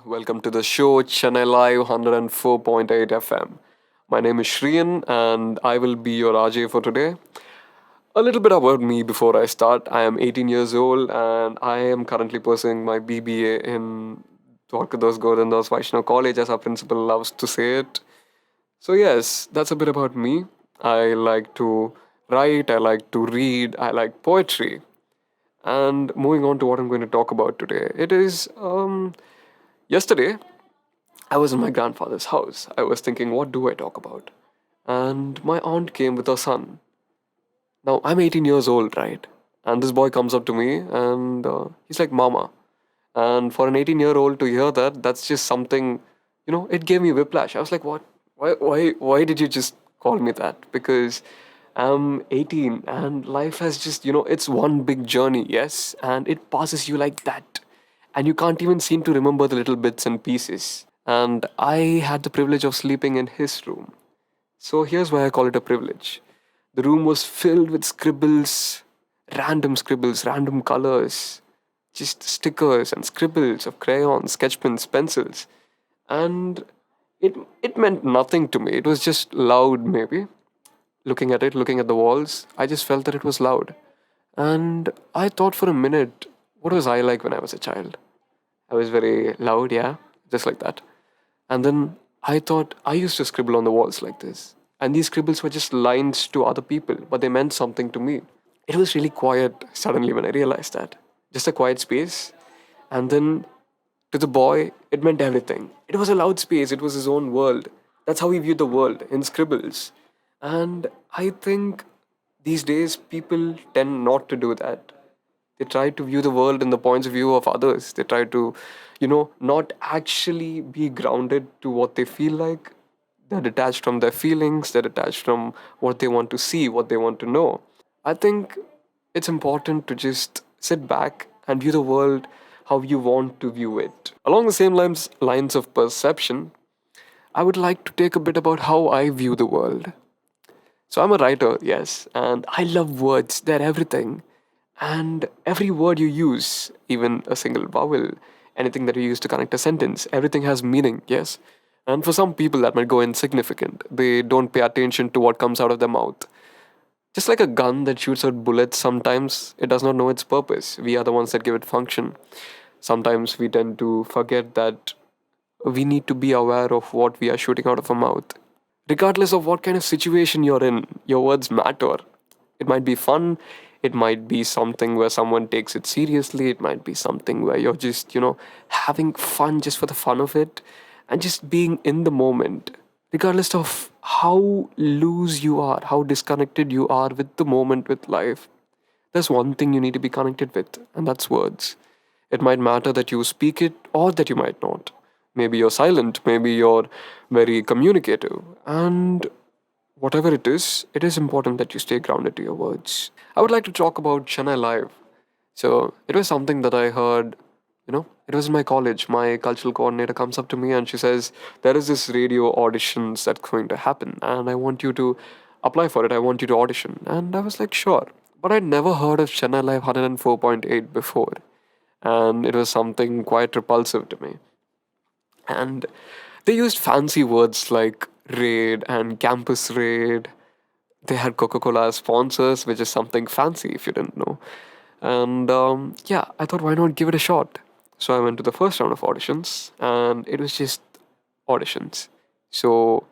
Welcome to the show Chennailive 104.8 FM. My name is Sriyan and I will be your RJ for today. A little bit about me before I start. I am 18 years old and I am currently pursuing my BBA in Dwarkadas Govindas Vaishnav College, as our principal loves to say it. So, yes, that's a bit about me. I like to write, I like to read, I like poetry. And moving on to what I'm going to talk about today, it is yesterday I was in my grandfather's house. I was thinking, what do I talk about? And my aunt came with her son. Now, I'm 18 years old, right? And this boy comes up to me and he's like, Mama. And for an 18-year-old to hear that, that's just something, it gave me whiplash. I was like, what? Why did you just call me that? Because I'm 18 and life has just, it's one big journey, yes? And it passes you like that. And you can't even seem to remember the little bits and pieces. And I had the privilege of sleeping in his room. So here's why I call it a privilege. The room was filled with scribbles, random colors, just stickers and scribbles of crayons, sketch pens, pencils. And it meant nothing to me. It was just loud, maybe. Looking at it, looking at the walls, I just felt that it was loud. And I thought for a minute, what was I like when I was a child? I was very loud, yeah, just like that. And then I thought I used to scribble on the walls like this. And these scribbles were just lines to other people, but they meant something to me. It was really quiet suddenly when I realized that. Just a quiet space. And then to the boy, it meant everything. It was a loud space, it was his own world. That's how he viewed the world, in scribbles. And I think these days people tend not to do that. They try to view the world in the points of view of others. They try to, not actually be grounded to what they feel like. They're detached from their feelings, they're detached from what they want to see, what they want to know. I think it's important to just sit back and view the world how you want to view it. Along the same lines of perception, I would like to take a bit about how I view the world. So I'm a writer, yes, and I love words. They're everything. And every word you use, even a single vowel, anything that you use to connect a sentence, everything has meaning, yes. And for some people, that might go insignificant. They don't pay attention to what comes out of their mouth. Just like a gun that shoots out bullets, sometimes it does not know its purpose. We are the ones that give it function. Sometimes we tend to forget that we need to be aware of what we are shooting out of our mouth. Regardless of what kind of situation you're in, your words matter. It might be fun, it might be something where someone takes it seriously, it might be something where you're just, having fun just for the fun of it and just being in the moment. Regardless of how loose you are, how disconnected you are with the moment, with life, there's one thing you need to be connected with, and that's words. It might matter that you speak it or that you might not. Maybe you're silent, maybe you're very communicative. And whatever it is important that you stay grounded to your words. I would like to talk about Chennai Live. So it was something that I heard, it was in my college. My cultural coordinator comes up to me and she says, there is this radio auditions that's going to happen and I want you to apply for it. I want you to audition. And I was like, sure. But I'd never heard of Chennai Live 104.8 before. And it was something quite repulsive to me. And they used fancy words like raid and campus raid. They had Coca Cola as sponsors, which is something fancy if you didn't know. And yeah, I thought, why not give it a shot? So I went to the first round of auditions, and it was just auditions. So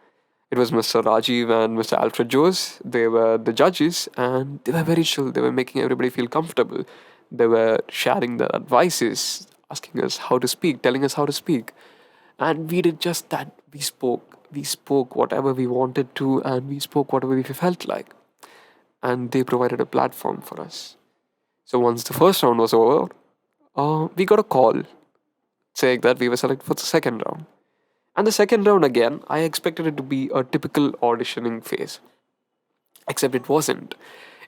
it was Mr. Rajiv and Mr. Alfred Joes. They were the judges, and they were very chill. They were making everybody feel comfortable. They were sharing their advices, asking us how to speak, telling us how to speak. And we did just that. We spoke. We spoke whatever we wanted to, and we spoke whatever we felt like. And they provided a platform for us. So once the first round was over, we got a call saying that we were selected for the second round. And the second round again, I expected it to be a typical auditioning phase, except it wasn't.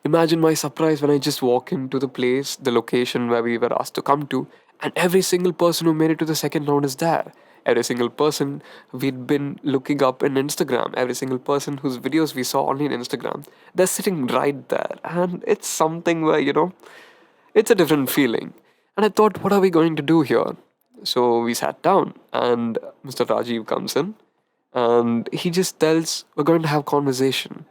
Imagine my surprise when I just walk into the place, the location where we were asked to come to, and every single person who made it to the second round is there. every single person we'd been looking up in Instagram, every single person whose videos we saw only in Instagram, they're sitting right there. And it's something where, it's a different feeling. And I thought, what are we going to do here? So we sat down, and Mr. Rajiv comes in, and he just tells, we're going to have conversation.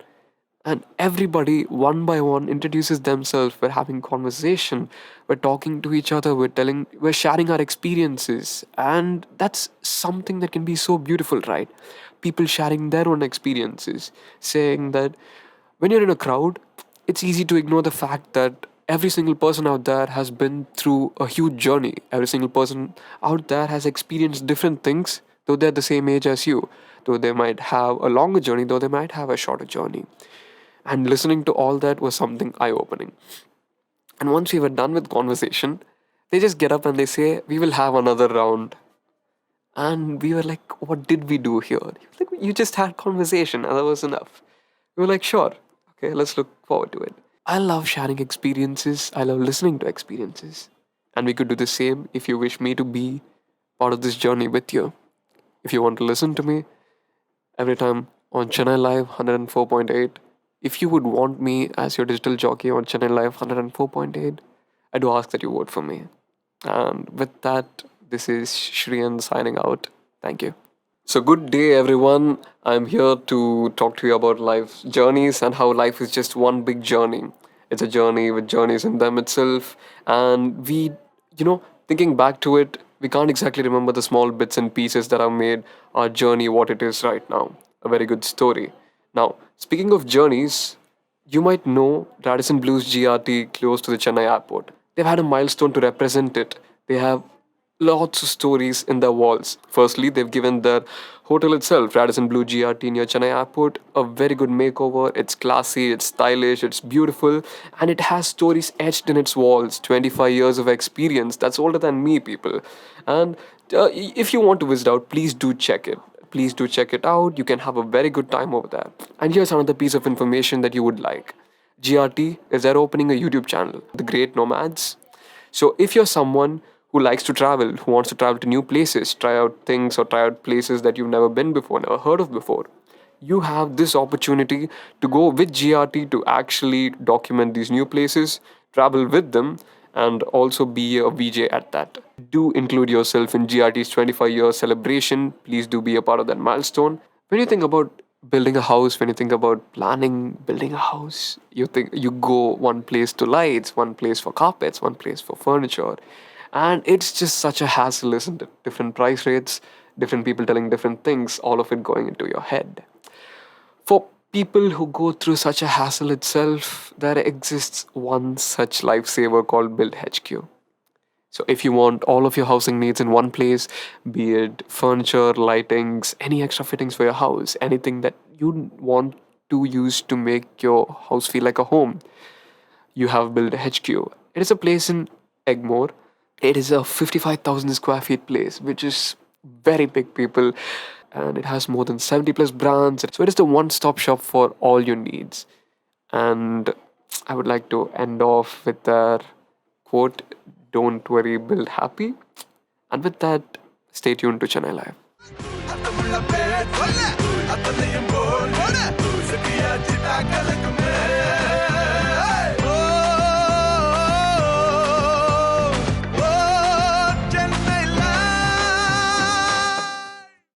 And everybody, one by one, introduces themselves. We're having conversation. We're talking to each other. We're sharing our experiences. And that's something that can be so beautiful, right? People sharing their own experiences, saying that when you're in a crowd, it's easy to ignore the fact that every single person out there has been through a huge journey. Every single person out there has experienced different things, though they're the same age as you. Though they might have a longer journey, though they might have a shorter journey. And listening to all that was something eye opening. And once we were done with conversation, they just get up and they say, we will have another round. And we were like, what did we do here? He was like, you just had conversation and that was enough. We were like, sure, okay, let's look forward to it. I love sharing experiences. I love listening to experiences. And we could do the same if you wish me to be part of this journey with you. If you want to listen to me every time on Chennai Live 104.8, if you would want me as your digital jockey on Chennailive 104.8, I do ask that you vote for me. And with that, this is Sriyan signing out. Thank you. So, good day, everyone. I'm here to talk to you about life's journeys and how life is just one big journey. It's a journey with journeys in them itself. And thinking back to it, we can't exactly remember the small bits and pieces that have made our journey what it is right now. A very good story. Now, speaking of journeys, you might know Radisson Blu's GRT close to the Chennai airport. They've had a milestone to represent it. They have lots of stories in their walls. Firstly, they've given their hotel itself, Radisson Blu GRT near Chennai Airport, a very good makeover. It's classy, it's stylish, it's beautiful, and it has stories etched in its walls. 25 years of experience. That's older than me, people. And if you want to visit out, please do check it. Please do check it out. You can have a very good time over there. And here's another piece of information that you would like. GRT is they're opening a YouTube channel, The Great Nomads. So if you're someone who likes to travel, who wants to travel to new places, try out things or try out places that you've never been before, never heard of before, you have this opportunity to go with GRT to actually document these new places, travel with them, and also be a VJ at that. Do include yourself in GRT's 25-year celebration. Please do be a part of that milestone. When you think about building a house, when you think about planning, building a house, you go one place to lights, one place for carpets, one place for furniture. And it's just such a hassle, isn't it? Different price rates, different people telling different things, all of it going into your head. For people who go through such a hassle itself, there exists one such lifesaver called Build HQ. So if you want all of your housing needs in one place, be it furniture, lightings, any extra fittings for your house, anything that you want to use to make your house feel like a home, you have Build HQ. It is a place in Egmore. It is a 55,000 square feet place, which is very big, people. And it has more than 70 plus brands. So it is the one-stop shop for all your needs. And I would like to end off with their quote, don't worry, build happy. And with that, stay tuned to Chennai Live.